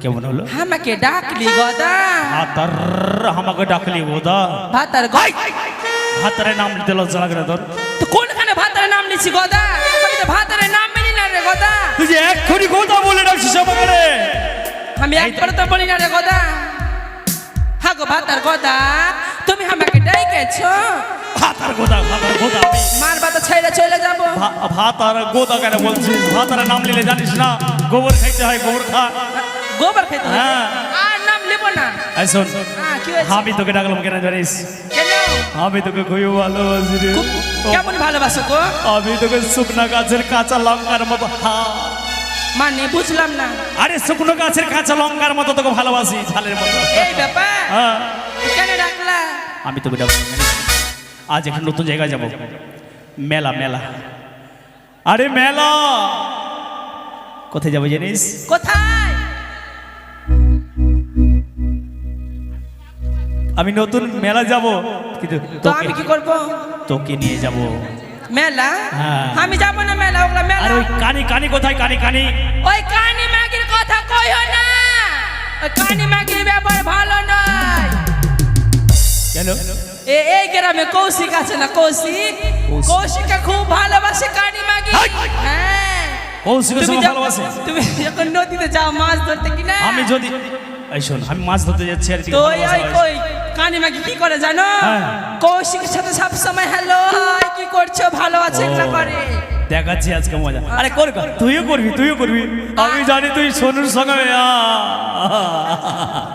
কেমন হলো? আমাকে ডাকলি গদা, ভাতার আমাকে ডাকলি গোদা, ভাতার গাই ভাতারের নাম নিতে লজ্জা লাগে না তোর? তো কোনখানে ভাতারের নাম নিছি গদা? আমি তো ভাতারের নাম মানি না রে গদা। তুই যে এক্ষুনি গোদা বলে ডাকছিস আমাকে রে। আমি একবার তো বলি না রে গদা। হ্যাঁ গো ভাতার গদা, তুমি আমাকে ডাইকেছো? ভাতার গোদা, ভাতার গোদা আমি মার বাতা ছেড়ে চলে যাব। ভাতার গোদা কেন বলছিস? ভাতারের নাম নিলে জানিস না গোবর খাইতে হয়, গোবর খা। গোবর খেতে হবে? হ্যাঁ। আর নাম নেব না। এই শোন, হ্যাঁ, কি হয়েছে? আমি তোকে ডাকলাম কেন জানিস? কেন? আমি তোকে খুবই ভালোবাসি রে। কেমন ভালোবাসো গো? আমি তোকে শুকনা গাছের কাঁচা লঙ্কার মতো মানে বুঝলাম না। আরে শুকনো গাছের কাঁচা লঙ্কার মতো তোকে ভালোবাসি, ঝালের মতো। এই ব্যাপার? হ্যাঁ। কেন ডাকলা? আমি তোকে ডাকলাম জানিস? আজ একটা নতুন জায়গায় যাব, মেলা মেলা। আরে মেলা কোথায় যাবো জানিস? কোথায়? আমি নতুন মেলা যাব, কিন্তু তো আমি কি করব? তোকে নিয়ে যাব মেলা? হ্যাঁ। আমি যাব না মেলা, ওগুলা মেলা। আরে ওই কানি কানি কোথায়? কানি কানি ওই কানি মাগির কথা কইও না। ওই কানি মাগির ব্যাপার ভালো নয়। কেন? এই গ্রামে কৌশিক আছে না, কৌশিক? কৌশিককে খুব ভালোবাসে কানি মাগি। হ্যাঁ। কৌশিকের সঙ্গে ভালোবাসে? তুমি যখন নদীতে যাও মাছ ধরতে কিনা, আমি যদি এই শোন, আমি মাছ ধরতে যাচ্ছি আর তো ওই কানি মাগি কি করে জানো? হ্যাঁ। কৌশিকের সাথে সব সময় হ্যালো হাই কি করছো, ভালো আছে এটা করে। দেখাচ্ছি আজকে মজা। আরে কর, তুইও করবি, তুইও করবি। আমি জানি তুই সোনুর সঙ্গে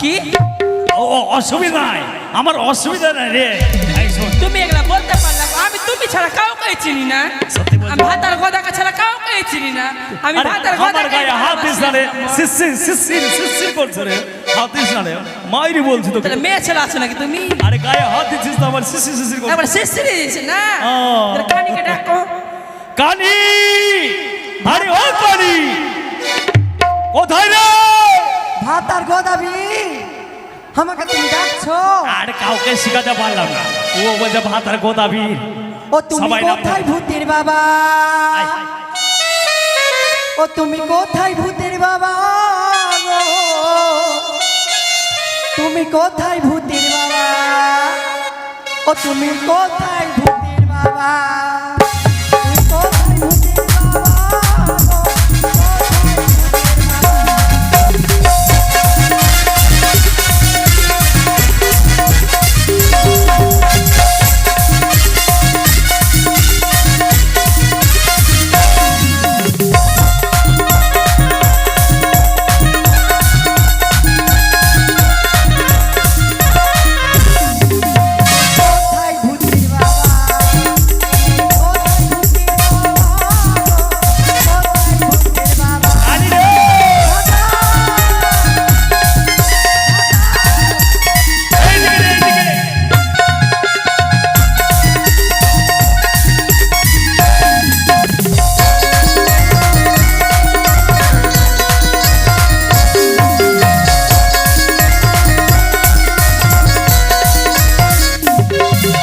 কি অসুবিধা নাই, আমার অসুবিধা নাই রে। এই শোন, তুমি এগুলা বলতে পারলা? আমি তুমি ছাড়া কাউকে চিনি না। সত্যি বলছি। আমি ভাতার গদাকে ছাড়া কাউকে চিনি না। আমি আরে ভাতার আমার গদাকে গায়ে হাত দিস না রে, শিরশির শিরশির শিরশির করছে রে, হাত দিস না রে, মাইরি বলছি তোকে। তাহলে মেয়ে ছেলে আছো নাকি তুমি? আরে গায়ে হাত দিচ্ছিস তো আমার শিরশির শিরশির করছে। একবার শিরশিরে দিয়েছে না? ও। তাহলে কানিকে ডাকো। কানি, আরে ও কানি, কোথায় রে? ভাতার গোদাবি, আমাকে তুমি ডাকছো? আর কাউকে শিখাতে পারলাম না, ও বলছে ভাত আর গোদাবি। ও তুমি সবাই নাম কোথায় ধরে। ভূতের বাবা? আয়। ও তুমি কোথায় ভূতের বাবা গো? তুমি কোথায় ভূতের বাবা? ও তুমি কোথায় ভূতের বাবা? তুমি কোথায় ভূতের বাবা গো? কোথায় ভূতের বাবা? কোথায় ভূতের বাবা? কানি রে, এইদিকে রে, এইদিকে।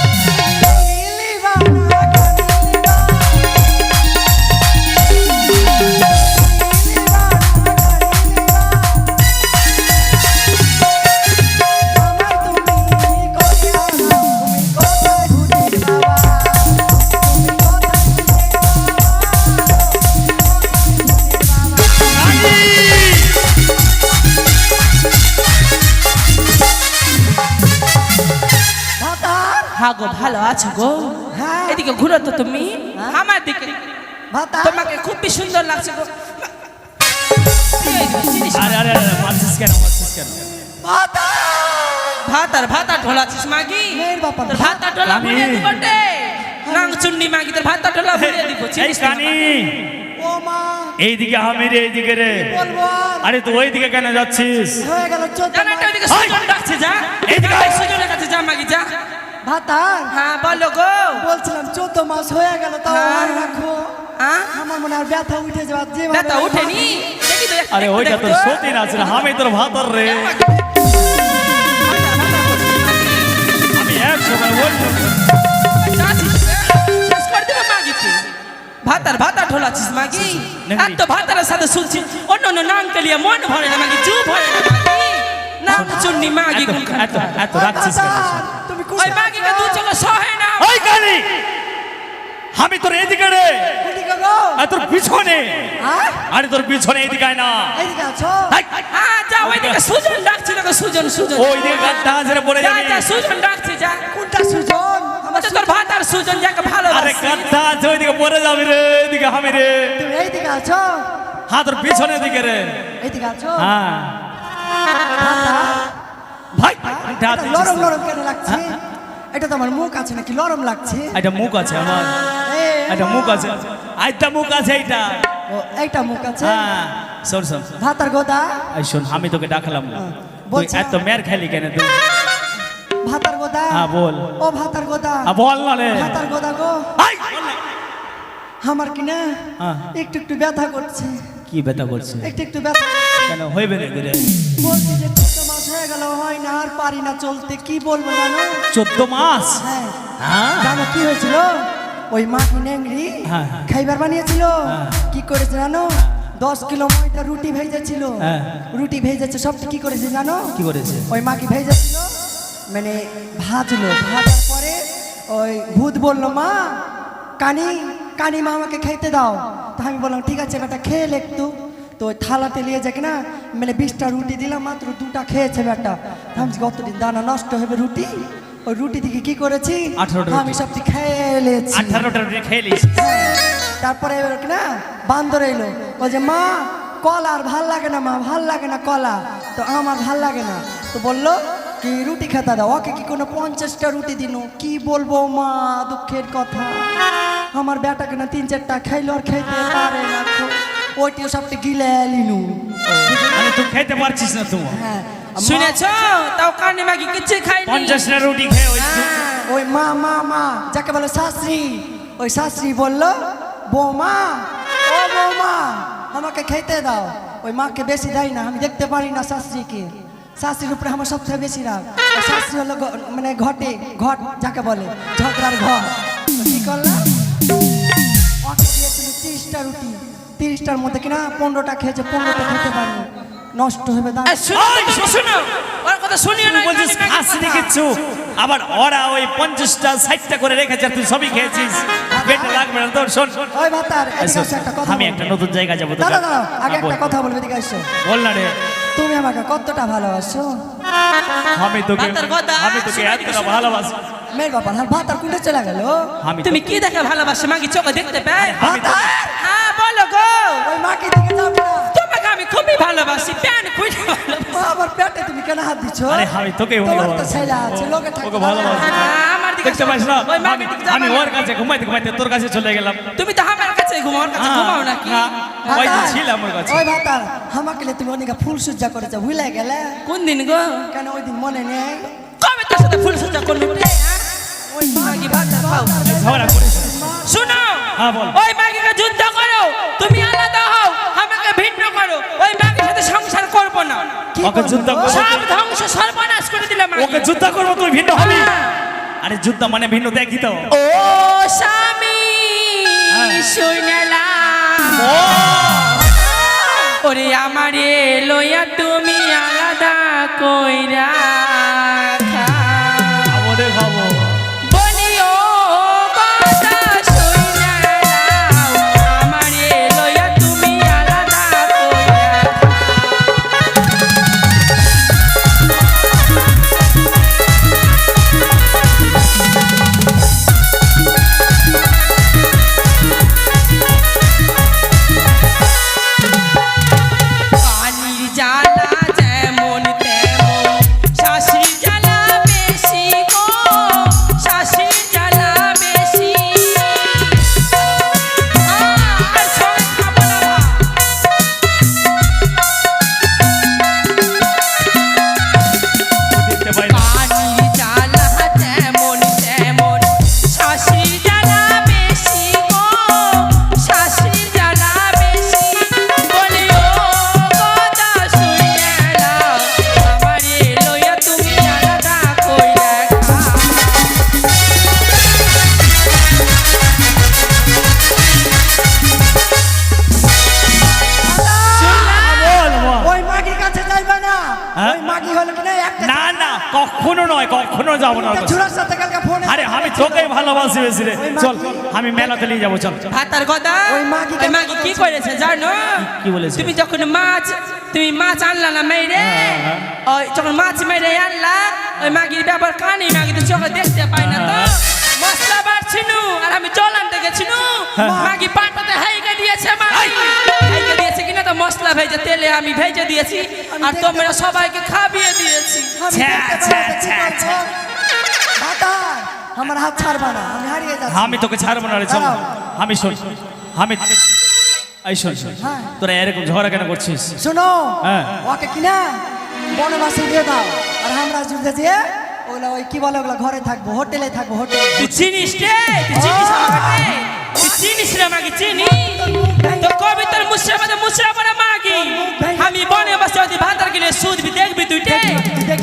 নীলি বাবা, নীলি বাবা, আমার তুমি কোথায়? তুমি কোথায় ভূতের বাবা? তুমি কোথায় ভূতের বাবা? কানি! ভাতার, হ্যাঁ গো, ভালো আছো গো? হ্যাঁ। এদিকে ঘুরো তো তুমি, আমার দিকে। ভাতার, তোমাকে খুবই সুন্দর লাগছে গো। এই যে, চিনিস না? আরে আরে আরে, মারছিস কেন, মারছিস কেন? ভাতার, ভাতার ঢোলাছিস মাগি? মেয়ের বাবা। তোর ভাতার ঢোলা আমি- ভুলিয়ে দিব রে। নাং চুন্নি মাগি, তোর ভাতার ঢোলা ভুলিয়ে দিব। এই চিনিস না কানি, ও মা, এইদিকে আমি রে, এইদিকে রে। বলবো আর? আরে তুই ওইদিকে কেন যাচ্ছিস? হয়ে গেল 14 জানাটা মাস। ওইদিকে সুজন ডাকছে, যা। এইদিকে আয়। সুজনের কাছে যা মাগি, যা। ভাতার, হ্যাঁ বলো গো। বলছিলাম 14 মাস হয়ে গেল, তাও হ্যাঁ। আর রাখো। হ্যাঁ? আমার মনে হয় ব্যথা উঠে যাওয়ার যে ব্যথা উঠেনি? দেখি তো, আরে একটু ওইটা দেখি তোর তো। সতীন আছে না, আমি তোর ভাতার রে। ভাতার, ভাতার করছিস মাগি। আমি এক সময় ওই যাচ্ছিস, শেষ করে দেবো মাগিকে। ভাতার ভাতা ঢোলাচ্ছিস মাগি নেংড়ি। এত ভাতারের সাথে শুনছি অন্য অন্য নাম কেলিয়ে মন ভরে না মাগি চুপ ভরে না মাগি নাম চুন্নি মাগি এত কোনখান এত এত রাখছিস কেন? তুমি ওই মাগিকে দু চোখে সহে না ওই কালি আমি তোর এদিকে রে কোনদিকে গো আর তোর পিছনে হ্যাঁ আরে তোর পিছনে এদিকে আয় না এইদিকে আছো হাই, হ্যাঁ যা ওইদিকে সুজন ডাকছি তোকে সুজন সুজন ওই দিকে গাড্ডা ঝরে পড়ে যা যাবি যা সুজন ডাকছি যা কোনটা সুজন আমার ওটা তোর ভাতার সুজন যাকে আরে ভালোবাসি গাড্ডা আছে ওইদিকে পড়ে যাবি রে এদিকে আমি রে তুমি এইদিকে আছো হ্যাঁ তোর পিছনে দিকে রে এইদিকে আছো হ্যাঁ ভাতা ভাই এটা লরম লরম কেন লাগছে এটা তো আমার মুখ আছে নাকি লরম লাগছে এটা মুখ আছে আমার এই, এটা মুখ আছে আইটা মুখ আছে এইটা ও, এইটা মুখ আছে হ্যাঁ শোন শোন ভাতার গোদা এই শোন আমি তোকে ডাকলাম না তুই বলছি। এত মের খেলি কেন তুই ভাতার গোদা হ্যাঁ, বল। ও ভাতার গোদা বল না রে ভাতার গোদা গো আই! আমার কি না হ্যাঁ। একটু একটু ব্যথা করছে কি ব্যথা করছে একটু একটু ব্যথা কেন হইবে নাকি রে বলছি যে 14 মাস হয়ে গেল হয় না আর পারি না চলতে কি বলবো জানো 14 মাস হ্যাঁ হ্যাঁ জানো কি হয়েছিল ওই মাটি নেংড়ি হ্যাঁ, হ্যাঁ। খাইবার বানিয়েছিল হ্যাঁ। কি করেছে জানো 10 কিলো ময়দা রুটি ভেজেছিল হ্যাঁ। রুটি ভেজেছে সব কি করেছে জানো কি করেছে ওই মা কি ভেজেছিল মানে ভাজলো ভাজার পরে ওই ভূত বললো মা কানি কানি মা আমাকে খেতে দাও তো আমি বললাম ঠিক আছে বেটা খেয়ে একটু তো ওই থালাতে নিয়ে যাকে না মানে 20টা রুটি দিলাম মাত্র 2টা খেয়েছে বেটা তো আমি কতদিন দানা নষ্ট হবে রুটি ওই রুটি থেকে কি করেছি 18টা রুটি। আমি সবটি খেয়ে এলেছি 18টা রুটি খেলিস তারপরে এবার কি না বান্দর এলো ও যে মা কলা আর ভাল লাগে না মা ভাল লাগে না কলা তো আমার ভাল লাগে না তো বললো কি রুটি খেতে দাও ওকে কি কোনো 50টা রুটি দিনু কি বলবো মা দুঃখের কথা আমার বেটাকে না 3-4টা খাইলো আর খেতে পারে না তো ওইটিও সবটি গিলে লিনু মানে তুই খেতে পারছিস না তুমি হ্যাঁ শুনেছো তাও কানে মাগি কিছু খাইনি 50টা রুটি খেয়ে ওই ওই মা মা মা যাকে বলে শাস্ত্রী ওই শাস্ত্রী বললো বৌমা ও বৌমা আমাকে খেতে দাও ওই মাকে বেশি দেয় না আমি দেখতে পারি না শাস্ত্রীকে শাস্ত্রীর উপরে আমার সবচেয়ে বেশি রাগ ওই শাস্ত্রী হলো মানে ঘট যাকে বলে ঝগড়ার ঘর তো কি করলাম ওকে দিয়েছিল 30টা রুটি 30টার মধ্যে কিনা 15টা খেয়েছে 15টা খেতে পারিনি নষ্ট হবে দাঁড়া শুনো ওর কথা শুনিও না তুই বলছিস খাসনি কিচ্ছু আবার ওরা ওই 50টা 60টা করে রেখেছে আর তুই সবই খেয়েছিস পেটে লাগবে না তোর শোন ওই ভাতার এদিকে আসো, একটা কথা আমি বলবো। একটা নতুন জায়গা যাবো তো দাঁড়াও, দাঁড়াও, আগে একটা কথা বলবো এদিকে আসো বল না রে তুমি আমাকে কতটা ভালোবাসো আমি তোকে ভাতার কথা, এতটা ভালোবাসি মেয়ের বাবা আর ভাত আর কুন্ডে চলে গেল আমি তুমি কি দেখে ভালোবাসে মাগি চোখে দেখতে পাই আমি তো- হ্যাঁ বলো গো ওই মাকে দিকে যাবে না তোমাকে আমি খুবই ভালোবাসি প্যান খুঁজে ভালোবাসি মা আবার পেটে তুমি কেন হাত দিচ্ছ আরে আমি তোকেই তোমার তো ভালোবাসি। ছেলে আছে লোকে ওকে থাকে ভালোবাসি। আমার দিকে দেখতে পাইস না ওই মাগির দিকে যাবে আমি না। ওর কাছে ঘুমাইতে ঘুমাইতে তোর কাছে চলে গেলাম তুমি তো আমার কাছে ঘুমাও ওর কাছে ঘুমাও নাকি হ্যাঁ, ওই যে ছিলাম ওর কাছে ওই ভাতার আমাকে লিয়ে তুমি অনেক ফুল সজ্জা করেছো ভুলে গেলে কোন দিন গো কেন ওই দিন মনে নেই কবে তোর সাথে ফুল সজ্জা করলো ওই মাগি ভাতার খাও ঝগড়া করিস শুনো হ্যাঁ, বল। ওই মাগিকে যুদ্ধ করো তুমি আলাদা হও আমাকে ভিন্ন করো ওই মাগির সাথে সংসার করবো না কি ওকে করবো যুদ্ধ গো? করবো। সব ধ্বংস সর্বনাশ করে দিলাম ওকে যুদ্ধ করবো তুই ভিন্ন হবি আরে যুদ্ধ মানে ভিন্ন দেখি তো ও স্বামী হ্যাঁ। শুনলাম ওরে আমারে লইয়া তুমি আলাদা কইরা খাবো রে খাবো বলি ও কথা শুনলাম আমারে লইয়া তুমি আলাদা কইরা পানির জ্বালা যেমন তেমন শ্বাস কখনো নয়, কখনো যাবো না ওর কাছে। ঝুরার সাথে কালকে ফোনে আরে আমি তোকে ভালোবাসি বেশি রে। চল আমি মেলাতে নিয়ে যাবো, চল। ভাতার কথা ওই মাগি ওই মাগি কি করেছে জানো? কি বলেছে? তুমি যখন মাছ আনলা না মেরে, ওই যখন মাছ মেরে আনলা, ওই মাগির ব্যাপার কানে, মাগি তো চোখে দেখতে পাই না তো, মশলা বাড়ছিনু আর আমি জল আনতে গেছিনু, মাগি পাটাতে হাইকে দিয়েছে, মাগি হাইকে দিয়েছে কিনা তো মশলা ভেজে তেলে আমি ভেজে দিয়েছি আর তোমরা সবাইকে খাবিয়ে দিয়েছি। আমি ছ্যা, দেখতে ছ্যা, পাবো, ছ্যা, কি বলছো? ভাতার, আমার হাত ছাড়বা না, আমি হারিয়ে যাচ্ছি। আমি তোকে ছাড়বো না রে, চল। আমি শোন, আমি এই শোন, হ্যাঁ। তোরা এরকম ঝগড়া কেন করছিস? শোনো, হ্যাঁ। ওকে কিনা বনবাসে দিয়ে দাও, আর আমরা যুদ্ধে যেয়ে ওগুলা ওই কি বলে ওগুলা ঘরে থাকবো, হোটেলে থাকবো, হোটেলে। তুই চিনিস রে, তুই চিনিস আমাকে, তুই চিনিস রে মাগি, চিনি তো কবিতার মুসরা পরে মাগি, আমি বনে বসে যদি ভাতার গেলে সুদবি দেখবি তুই টে,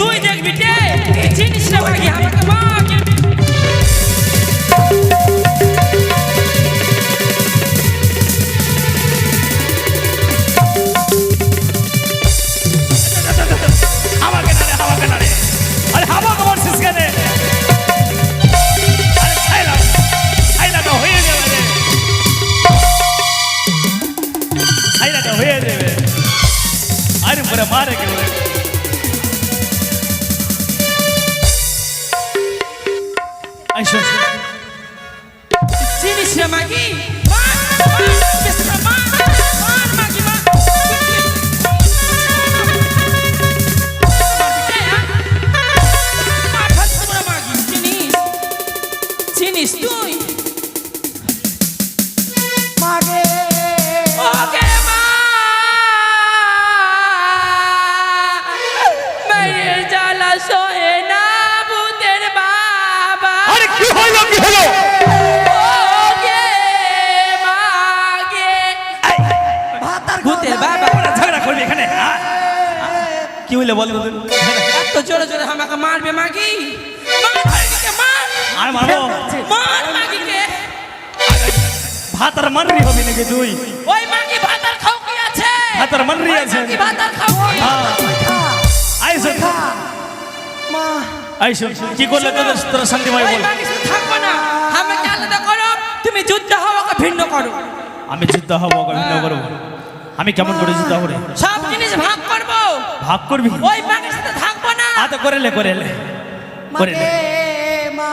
তুই দেখবি টে, তুই চিনিস রে মাগি আমাকে মাগি। আমাকে না রে, আমাকে না রে। আরে আমাকে বলছিস কেন? আরে ছাইলাটা হয়ে যাবে রে, ছাইলাটা হয়ে যাবে। আরে পরে মারে কে বলে? এই শোন, চিনিস রে মাগি, মার, মার, বেশি করে মার, মার মাগি, মার। মারবি কে, হ্যাঁ? মার, ফালতু করে মাগি, চিনিস? চিনিস তুই? মাগে ওকে মা, মেয়ের জ্বালা সহে না ভূতের বাবা। আরে কি হলো, কি হলো? ওকে মাগে, ভাতার ভূতের বাবা। ওরা ঝগড়া করবি এখানে, হ্যাঁ? কি হইলে বল বল। এত জোরে জোরে আমাকে মারবে মাগি, মার মাগিকে, মার, আর মারবো? মার মাগিকে। ভাতার মানরি হবি নাকি তুই? ওই মাগি ভাতার খাও কি আছে? ভাতার মানরি ওই আছে। মাগি ভাতার খাও কি? আই শোন, মা আই শোন, কি করলে তোরা শান্তিময় ওই বল? মাগির সাথে থাকবো না, আমাকে আলাদা করো, তুমি যুদ্ধ হওয়াকে ভিন্ন করো, আমি যুদ্ধ হবো, ভিন্ন করবো। আমি কেমন করে যুদ্ধ হবো রে? সব জিনিস ভাগ করবো, ভাগ করবি? ওই মাগির সাথে থাকবো না। আতো করে লে, করে লে, করে লে। মাগে মা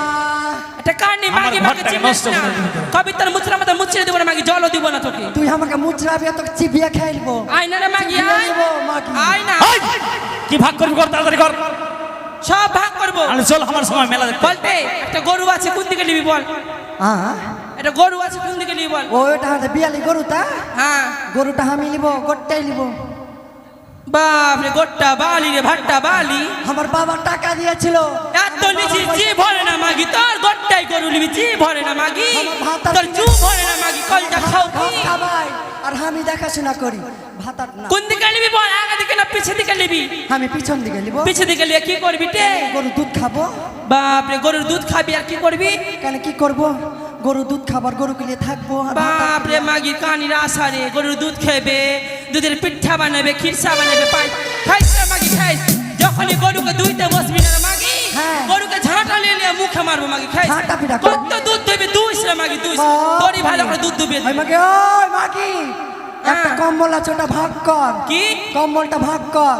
এটা কানি আমার মাগি মাগি ঘরটাকে চিনিস নষ্ট না, করে দিবি। কবিতার মুচরা মতো মুচড়ে দিব না মাগি, জলও দিব না তোকে। তুই আমাকে মুচড়াবি আর তোকে চিবিয়ে খাইলবো। আয় না রে মাগি, আয়, দিব মাগি। আয় না, এই, কি ভাগ করবি কর, তাড়াতাড়ি কর। সব ভাগ করবো। আরে চল আমার সময় মেলা দেখতে। বলতে একটা গরু আছে কোন দিকে নিবি বল, হ্যাঁ একটা গরু আছে কোন দিকে নিবি বল। ওইটা হাতে বিয়ালি গরুটা, হ্যাঁ, গরুটা আমি নিব, গোটটাই নিব। বাপরে গোট্টা বালি রে, ভাট্টা বালি, আমার বাবা টাকা দিয়েছিল। এত নিচি জি ভরে না মাগি, তোর গোট্টাই গরু নিবি, জি ভরে না মাগি, তোর চু ভরে না মাগি, কলটা খাও কি? ভাত খাবাই আর আমি দেখাশোনা করি। ভাতার না, কোন দিকে নিবি বল, আগে দিকে না পিছে দিকে নিবি? আমি পিছন দিকে নিব। পিছে দিকে নিয়ে কি করবি টে? গরু দুধ খাবো। বাপরে গরুর দুধ খাবি আর কি করবি? কেন কি করব? গরু দুধ খাবার, গরুকে নিয়ে থাকবো। আর ভাতার- বাপরে মাগি কানির আশারে গরুর দুধ খেবে, দুধের পিঠা বানাবে, খিরসা বানাবে, পাই খাইস রে মাগি, খাইস। যখনই গরুকে দুইতে বসবি না রে মাগি, হ্যাঁ। গরুকে ঝাঁটা নিয়ে মুখে মারবো মাগি, খাইস। ঝাঁটা পিটা কত দুধ দেবে, দুইস রে মাগি, দুইস। বাপ তোরই ভালো করে দুধ দুবে। ওই মাগি, ওই মাগি, একটা হ্যাঁ। কম্বল আছে, ওটা ভাগ কর। কি কম্বলটা ভাগ কর।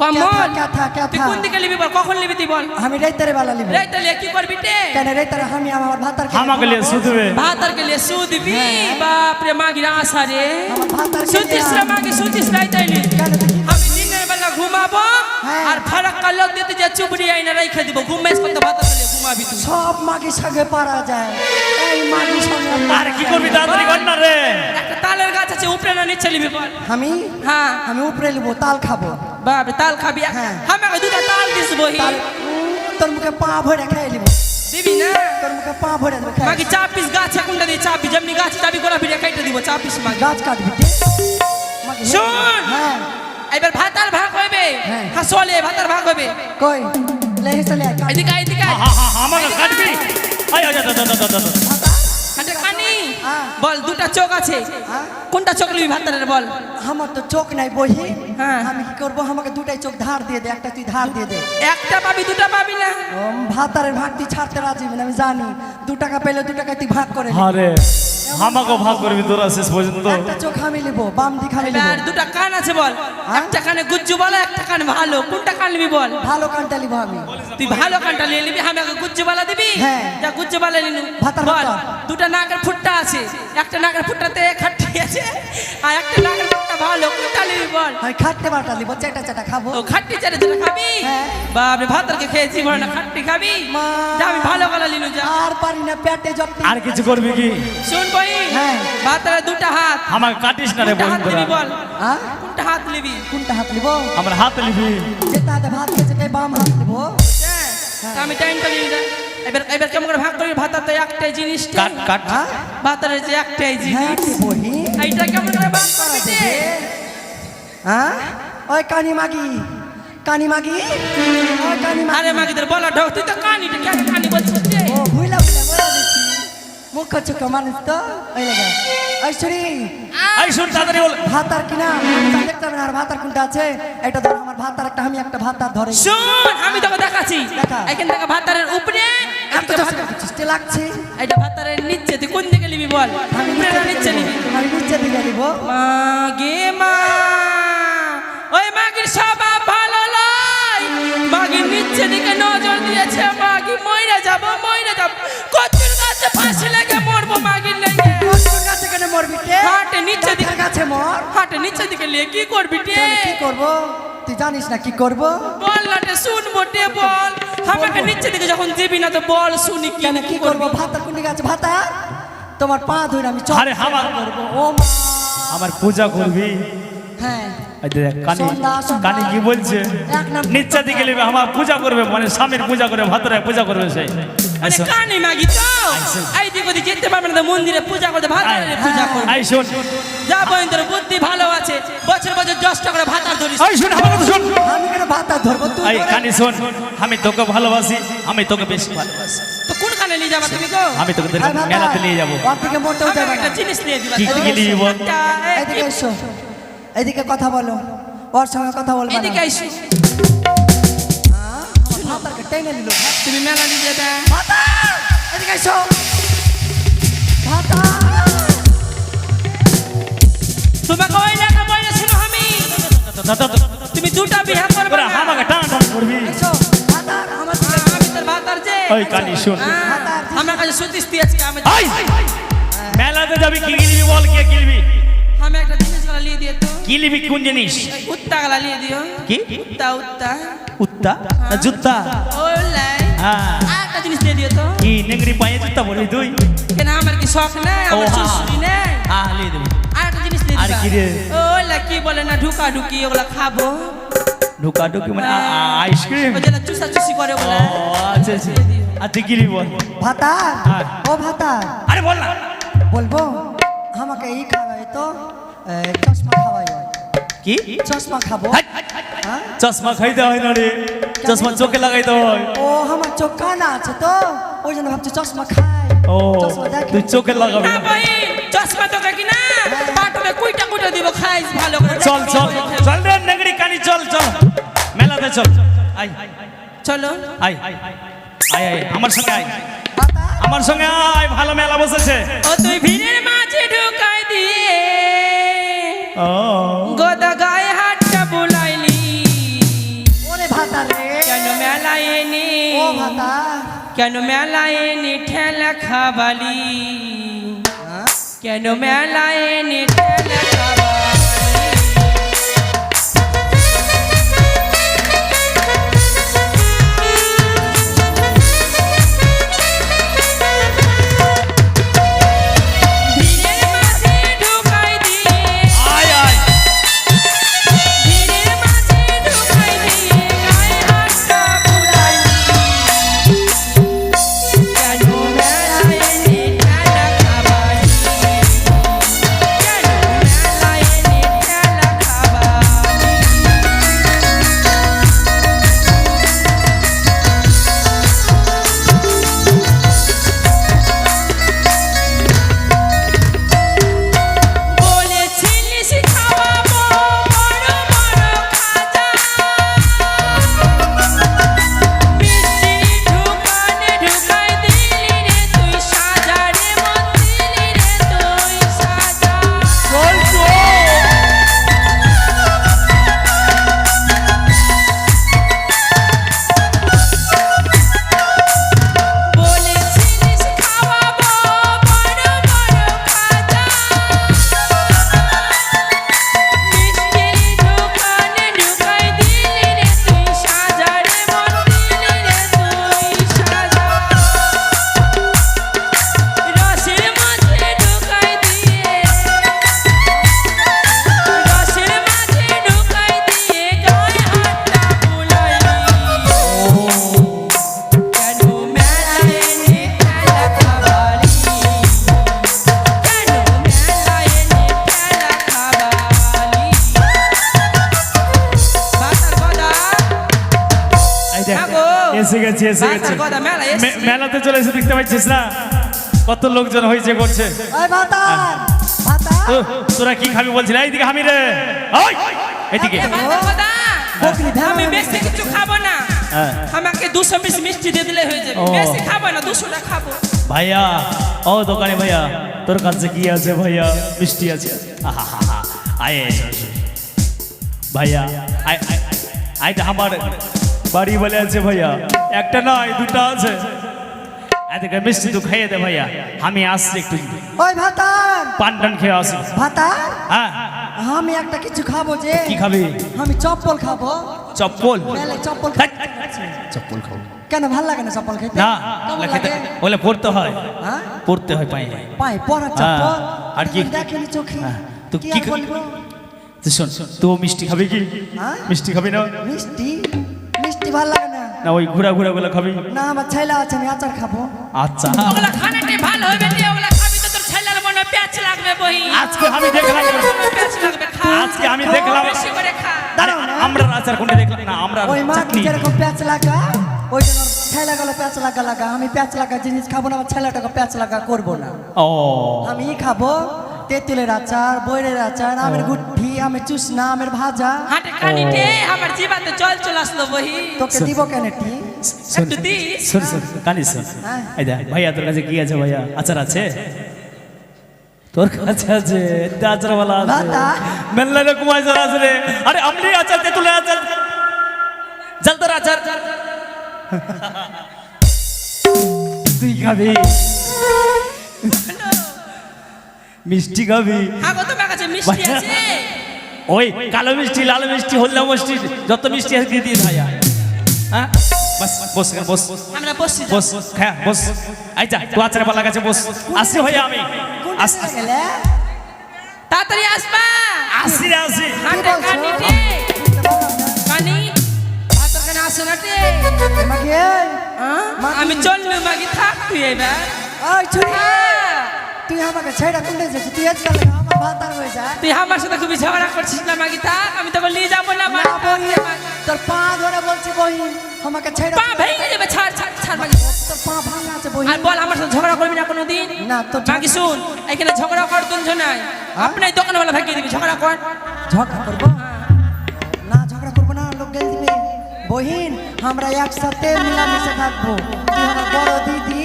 কমল? ক্যাথা, তুই কোন দিকে নিবি বল, কখন নিবি তুই বল? আমি রেতারে বেলা নিব। রে তাহলে কি করবি টে? কেন রেতারে আমি আমার ভাতার আমাকে লিয়ে শুধবে। ভাতার কে লিয়ে সুদবি, বাপরে মাগির আশারে আমার ভাতার কে সুতিস রে মাগি, সুতিস রে তাইলে কেন তুই- আমি দিনের বেলা ঘুমাবো হ্যাঁ। আর ফারাক কালো দিতে যে চুবড়ি আইনা রেখে দিব, ঘুমেস করতে ভাত খেলে ঘুমাবি তুই। সব মাগির সঙ্গে পারা যায়। এই মাগির সঙ্গে আর কি করবি, তাড়াতাড়ি কর না রে। একটা তালের গাছ আছে, উপরে না নিচে নিবি বল? আমি হ্যাঁ, আমি উপরে নিব, তাল খাবো। বাপরে তাল খাবি? হ্যাঁ। আমাকে দুটা তাল দিস বহি, তাল তোর মুখে পা ভরে খাই নিব। দিবি না? তোর মুখে পা ভরে দেবো খাই। মাগি চাপিস গাছে কোনটা দিয়ে চাপি, যেমনি গাছে চাপি গোলা ফিরে খাইতে দিব, চাপিস মাগি। গাছ কাটবি কে? মাগি, শোন। হ্যাঁ এবার ভাতার ভাগ হইবে, হ্যাঁ। হাসলে ভাতার ভাগ হইবে। কই লে চলে আয়, কাট। এদিকে আয়, এদিকে আয়। আমাকে কাটবি? আয় আয়, হাতে কানি হ্যাঁ। বল দুটা চোখ আছে হ্যাঁ। কোনটা চোখ নিবি ভাতারের বল আমার তো চোখ নাই বহি হ্যাঁ। আমি কি করবো আমাকে দুটাই চোখ ধার দিয়ে দে একটা তুই ধার দিয়ে দে একটা পাবি দুটা পাবি না ভাতারের ভাগ তুই ছাড়তে রাজি হবি না, আমি জানি 2 টাকা পেলে 2 টাকা তুই ভাগ করে নিবি। আরে আমাকে ভাগ করবি তোরা শেষ পর্যন্ত একটা চোখ আমি নেবো বাম দিক আমি নেবো এবার দুটা কান আছে বল হ্যাঁ? একটা কানে গুজ্জু বল একটা কান ভালো কোনটা কান নিবি বল ভালো কানটা নিবো আমি তুই ভালো কানটা নিয়ে নিবি আমি আগে গুজ্জু বালা দিবি হ্যাঁ। যা গুজ্জু বালা নিনু ভাতার বল ভাতা। দুটা নাকের ফুটটা আছে একটা নাকের ফুটটাতে খাট্টি আছে আর একটা নাকের ফুটটা ভালো কোনটা নিবি বল আমি খাটতে বাটা নিবো চেটা চেটা খাবো ও খাট্টি চারে যেটা খাবি হ্যাঁ। বাপরে ভাতরকে খেয়েছি বল না খাট্টি খাবি মা। যা আমি ভালো গলা নিনু যা আর পারি না পেটে যত আর কিছু করবি কি শুন বই হ্যাঁ। ভাতরে দুটা হাত আমাকে কাটিস না রে কোনটা হাত বন্ধুরা নিবি বল হ্যাঁ কোনটা হাত নিবি কোনটা হাত নিবো আমার হাত নিবি যেটা হাতে ভাত খেয়েছে তাই বাম হাত নিবো তা আমি টাইমটা নিয়ে যাই এবার এবার কেমন করে ভাগ করি ভাতার তো একটাই জিনিস কাট কাট হ্যাঁ ভাতারের যে একটাই হ্যাঁ জিনিস বহি এইটা কেমন করে ভাগ করবি রে? হ্যাঁ ওই কানি মাগি কানি মাগি ওই কানি মাগি আরে মাগিদের বলা ঢোক তুই তো কানি কেন কানি বলছিস রে? ও ভুইলা ভুইলা বলে দিচ্ছি মুখ চোখ মানুষ তো ওই লাগে ঐশ্বরী এই শুন তাড়াতাড়ি বল ভাতার কিনা তা দেখতে হবে না আর ভাতার কোনটা আছে এটা ধর আমার ভাতার একটা আমি একটা ভাতার ধরে শোন আমি তোকে দেখাচ্ছি দেখা। এখান থেকে ভাতারের উপরে এত এদিকে চেষ্টা ভাতার- করছিস তে লাগছে এটা ভাতারের নিচে তুই কোন দিকে নিবি বল আমি উপরে না নিচে নিবি আমি নিচে দিকে দিব মাগে মা ওই মাগির স্বভাব ভালো নয় মাগির নিচে দিকে নজর দিয়েছে মাগি মইরা যাব কচুর গাছে ফাঁসি লেগে মরবো মাগির লেগে কচুর গাছে কেন মরবি তে হাটে নিচে দিকে গাছের গাছে মর হাটে নিচে দিকে নিয়ে কি করবি রে তাহলে কি করব তুই জানিস না কি করব বল লাটে শুনবো রে বল আমাকে নিচে দিকে যখন দিবি না তো বল শুনি কি কেন কি করব ভাতার কোন গাছে ভাতার তোমার পা ধরে আমি চল আরে হামার করব ও মা আমার পূজা করবি হ্যাঁ এই দেখ কানি সন্ধ্যা, সন্ধ্যা। কানি কি বলছে এক নাম- নিচে দিকে নেবে আমার পূজা করবে মানে স্বামীর পূজা করে ভাতরে পূজা করবে সেই মানে আইসো কানে মাগি তো এই দিকে ওদিকে যেতে পারবে না তো মন্দিরে পূজা করতে ভালো পূজা করবে আই শোন যা বোন তোর বুদ্ধি ভালো আছে বছর বছর 10 টাকা করে ভাতার ধরিস আই শোন আমার কথা শোন আমি কেন ভাতার ধরবো তুই এই ধরে। কানি শোন আমি তোকে ভালোবাসি আমি তোকে বেশি ভালোবাসি তো কোন কানে নিয়ে যাবা তুমি গো আমি তোকে এই ভাতার, মেলাতে নিয়ে যাবো ওর দিকে মোটেও যাবে আমাকে না একটা জিনিস নিয়ে দিবা কি কি নিয়ে বল এদিকে এসো এদিকে কথা বলো ওর সঙ্গে কথা বলবো না এদিকে আইসি আমার ভাতারকে টেনে নিল তুমি মেলা নিয়ে যাবে ভাতার এদিকে এসো ভাতার তোমাকে ওই লেখা বইলে শুনো আমি তুমি দুটা বিয়ে করবে ওরা না আমাকে টান টান করবি এসো ভাতার আমার দিকে আমি তোর ভাতার যে ওই কানি শোন হ্যাঁ, আমার কাছে সুতিস দিয়েছি আমি আই মেলাতে যাবি কি কিনবি বল কে কিনবি আমি একটা জিনিস গলা নিয়ে দিয়ে তো কিনবি কোন জিনিস উত্তা গলা নিয়ে দিও কি উত্তা উত্তা উত্তা না জুত্তা ওলাই হ্যাঁ একটা জিনিস নিয়ে দিও তো কি নেংরি পায়ে জুত্তা বলবি তুই কেন আমার কি শখ নেই ও আমার হ্যাঁ সুসুরি নেই হ্যাঁ লিয়ে দেবো আর একটা জিনিস নিয়ে আর দিবা কি রে? ওলাই কি বলে না ঢুকা ঢুকি ওগুলা খাবো ঢুকা ঢুকি মানে আইসক্রিম ওই যেটা চুষা চুষি করে ও বলে আচ্ছা আচ্ছা আর তুই কিনবি বল ভাতার হ্যাঁ। ও ভাতার আরে বল না বলবো আমাকে এই খাওয়াই তো চশমা খাওয়াই কি চশমা খাবো হাট! হ্যাঁ? চশমা খাইতে হয় না রে চশমা চোখে লাগাইতে হয় ও আমার চোখ কানা আছে তো ওই জন্য ভাবছি চশমা খাই ও চশমা দেখি তুই চোখে লাগাবি না না ভাই চশমা তোকে কি না পাটবে কুইটা কুইটা দিব খাইস ভালো করে চল চল চল রে নেংরি কানি চল চল মেলাতে চল আই চলো আই আই আই আমার সঙ্গে আয় ভাতার আমার সঙ্গে আয় ভালো মেলা বসেছে ও তুই ভিড়ের মাঝে ঢুকাই দিয়ে ও গোদা গায়ে হাতটা বুলাইলি ওরে ভাতার রে কেন মেলায় এনে ও ভাতার কেন মেলায় এনে ঠেলা খাবালি হ্যাঁ? কেন মেলায় এনে ঠেলা খাবালি ভিড়ের মাঝে ঢুকাই দিয়ে আয় আয় ভিড়ের মাঝে ঢুকাই দিয়ে গায়ে হাতটা বুলাইলি কেন মেলায় এনে ঠেলা খাবালি কেন এসে গেছি এসে গেছি বাচ্চার কথা মেলা এসছে। মেলাতে চলে এসে দেখতে পাচ্ছিস না কত লোকজন হয়েছে করছে ওই ভাতার ভাতার তোরা কি খাবি বলছিস এইদিকে হামি রে ওই এদিকে বাচ্চার কথা, বকরি ভেড়া আমি হয়ে বেশি কিছু খাবো না হ্যাঁ। আমাকে 200 পিস মিষ্টি দিয়ে দিলে হয়ে যাবে ও। বেশি খাবো না 200টা খাবো ভাইয়া ও দোকানে ভাইয়া তোর কাছে কি আছে ভাইয়া মিষ্টি আছে আহাহাহা, আয় এসো, এসো। ভাইয়া আয় আয় আইটা আমার বাড়ি বলে আছে ভাইয়া একটা নয় দুটো আছে এদিকে মিষ্টি তো খাইয়ে দে ভাইয়া আমি আসছি একটু ওই ভাতার পান টান খেয়ে আসি ভাতার হ্যাঁ আমি একটা কিছু খাবো যে কি খাবি আমি চপ্পল খাবো চপ্পল মেলে চপ্পল ধ্যাৎ, খাচ্ছি। চপ্পল খাবো কেন ভাল লাগে না চপ্পল খেতে না কেমন ওগুলা খেতে লাগে? ওগুলা পড়তে হয় হ্যাঁ পড়তে হয় পায়ে পায়ে পরা চপ্পল আর কি? দেখেনি চোখে হ্যাঁ, তো কি কি আর খা- বলবো তুই শোন তো মিষ্টি খাবি কি হ্যাঁ? মিষ্টি খাবি না মিষ্টি মিষ্টি ভাল লাগে না না ওই ঘুরা ঘুরা গুলো খাবি না আমার ছেলে আছে আমি আচার খাবো আচ্ছা ওগুলা খানাটি ভালো হবে না ওগুলা খাবি তো তোর ছেলের মনে প্যাচ লাগবে বহি আজকে আমি দেখলাম প্যাচ লাগবে খা আজকে আমি দেখলাম বেশি করে খা আরে, দাঁড়াও না। আমরা আচার কোনটা দেখলাম না আমরা ওই মা চাটনি যেরকম প্যাচ লাগা ওই জন্য ছেলে গেলো প্যাচ লাগা আমি প্যাচ লাগা জিনিস খাবো না আমার ছেলেটাকে প্যাচ লাগা করবো না ও আমি খাবো তেঁতুলের আচার বৈরের আচার আমের গুঠি আমের চুষনা আমের ভাজা হাটে কানিতে আমার জিবাতে জল চলে আসলো বহি তোকে দিব কেন টি শোন একটু দিস। শোন শোন কানি শোন হ্যাঁ। এই দেখ ভাইয়া তোর কাছে কি আছে ভাইয়া আচার আছে তোর কাছে আছে এতে আচার वाला আছে দাদা। মেল্লা রকম আচার আছে রে আরে আমলি আচার তেঁতুলের আচার জলদার আচার তুই খাবি মিষ্টি খাবি আগো তোমার কাছে মিষ্টি আছে ওই কালো মিষ্টি লাল মিষ্টি হলদা মিষ্টি যত মিষ্টি আছে দিয়ে দিয়ে ভাইয়া হ্যাঁ বস বস এখানে বস আমরা বসছি বস হ্যাঁ বস আচ্ছা তুই আচার পালা কাছে বস আসি ভাইয়া আমি কোনটা গেলে তাড়াতাড়ি আসবা আসি আসি হাটে বলছো? কানিতে কানি হাতের কানে আসো না তে আমাকে আমি চললু মাগি থাক তুই এবার ওই ছুরি হ্যাঁ। তুই আমাকে ছেড়া কোনটা যাচ্ছিস তুই আজকাল আমার ভাত আর হয়ে যায় তুই আমার সাথে খুবই ঝগড়া করছিস না মাগি থাক আমি তোকে নিয়ে যাবো না না বহি তোর পা ধরে বলছি বহি আমাকে ছেড়া পা ভেঙে যাবে ছাড় ছাড় ছাড় মাগি তোর পা ভাঙা আছে বহি আর বল আমার সাথে ঝগড়া করবি না কোনোদিন না তোর মাগি শুন এখানে ঝগড়া কর তুলছো নাই আপনি দোকানওয়ালা ভাগিয়ে দিবি ঝগড়া কর ঝগড়া করবো না ঝগড়া করবো না লোক গেল দিবে বহিন আমরা একসাথে মিলামিশে থাকবো তুই আমার বড় দিদি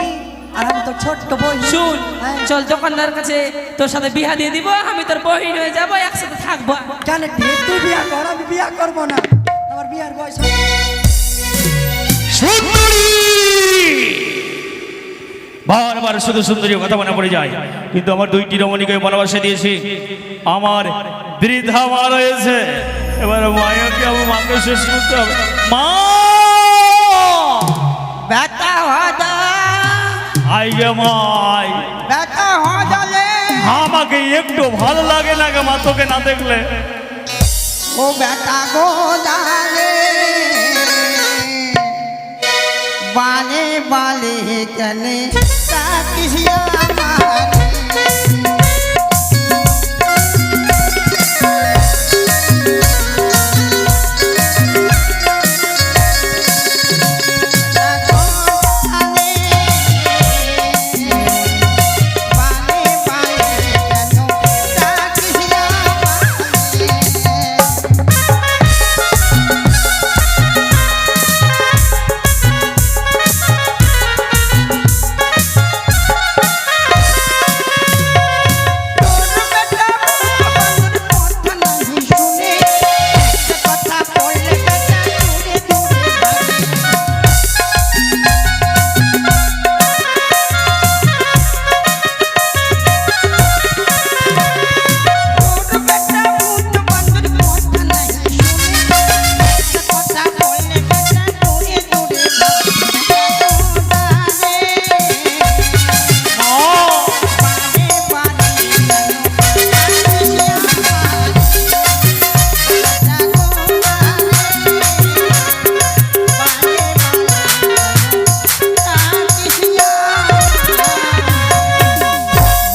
আর আমি তোর ছোট্ট বহিন শুন হ্যাঁ। চল দোকানদার কাছে তোর সাথে বিয়া দিয়ে দিব আমি তোর বহিন হয়ে যাবো একসাথে থাকবো কেন ঠিক তুই বিয়া কর আমি বিয়া করবো না আমার বিয়ার বয়স হয়ে গেছে। সুন্দরী বারবার শুধু সুন্দরী কথা মনে পড়ে যায় কিন্তু আমার দুইটি রমণীকে ভালোবাসা দিয়েছি আমার বৃদ্ধা মা রয়েছে এবার মায়াকে আমার মাকে শেষ করতে হবে মা বেটা হদা আই গে মাই বেটা হদালে আমাকে একটু ভালো লাগে না গে মা তোকে না দেখলে ও বেটা গো দালে বালে বালে চলে সাকিয়া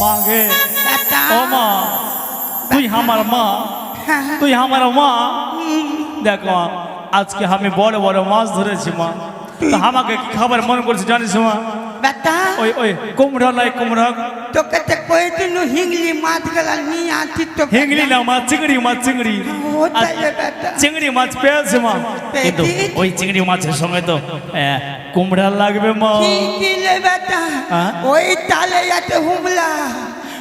মাগে ও মা তুই আমার মা তুই আমার মা দেখো মা, আজকে আমি বড় বড় মাছ ধরেছি মা তো আমাকে কি খাবার মন করছে জানিস মা বেটা ওই ওই কুমড়া লাই কুমড়া তোকে তো কয়েকদিন হিংলি মাছ গেলা নিয়ে আছি তো হিংলি না মা চিংড়ি মাছ চিংড়ি ও তাইলে বেটা চিংড়ি মাছ পেয়েছে মা কিন্তু ওই চিংড়ি মাছের সঙ্গে তো কুমড়া লাগবে মা কি দিলে বেটা হ্যাঁ? ওই তালে যাতে হুমলা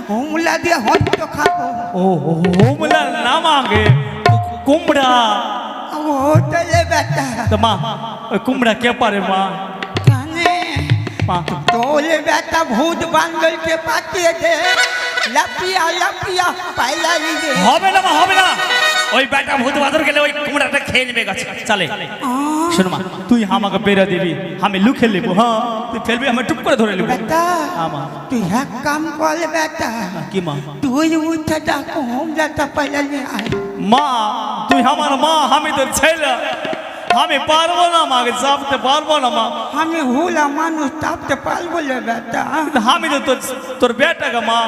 হুমলা দিয়ে হট্ট খাবো ও হোমলা না মাগে কুমড়া ও তাইলে বেটা তো মা ওই কুমড়া কে পারে মা কানে মা তোলে বেটা ভূত বান্দরকে পাঠিয়ে দে লাপিয়া লাপিয়া পাইলা লিগে হবে না মা হবে না ওই বেটা ভূত বাদর গেলে ওই কুমড়াটা খেয়ে নেবে গাছ চলে শোনো মা তুই আমাকে বেরা দিবি আমি লুকে নেবো হ্যাঁ তুই ফেলবি আমি টুপ করে ধরে নেবো বেটা মা তুই এক কাম কর বেটা কি মা তুই উঠে ডাকো হুমলাটা পাইলা নিয়ে আয় মা তুই আমার মা আমি তোর ছেলে আমি পারবো না মাকে চাপতে পারবো না মা আমি হুলা মানুষ চাপতে পারবো না বেটা আমি তো তোর বেটাকে মা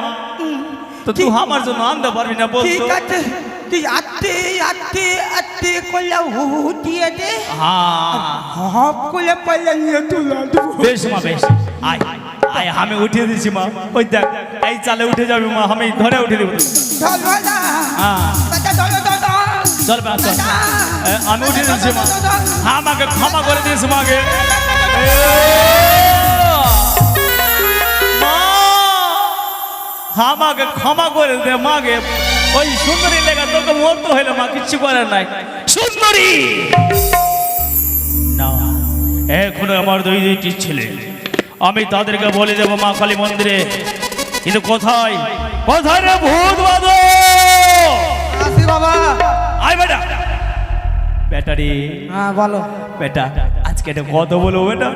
তো তুই আমার জন্য আনতে পারবি না বল ঠিক তো আছে তুই আত্তে আত্তে আত্তে করলে হু দিয়ে দে হ্যাঁ হপ করলে পাইলা নিয়ে তুলা দেবো বেশ মা বেশ আয় আয় আমি উঠিয়ে দিচ্ছি মা ওই দেখ এই চালে উঠে যাবি মা আমি ধরে উঠে দেবো ধরো না হ্যাঁ বেটা ধরো ধরো চল বা চল আমি উঠে দিচ্ছি মা আমাকে ক্ষমা করে দিয়েছি মাকে মা আমাকে ক্ষমা করে দে মাকে ওই সুন্দরী লেখা তোকে মরতে হইলো মা কিচ্ছু করার নাই সুন্দরী না এখন আমার দুইটি ছেলে আমি তাদেরকে বলে দেবো মা কালী মন্দিরে কিন্তু কোথায় কোথায় রে ভূত বাদো আসি বাবা আয় বেটা বেটারি হ্যাঁ বলো বেটা আজকে একটা কথা বলবো বেটা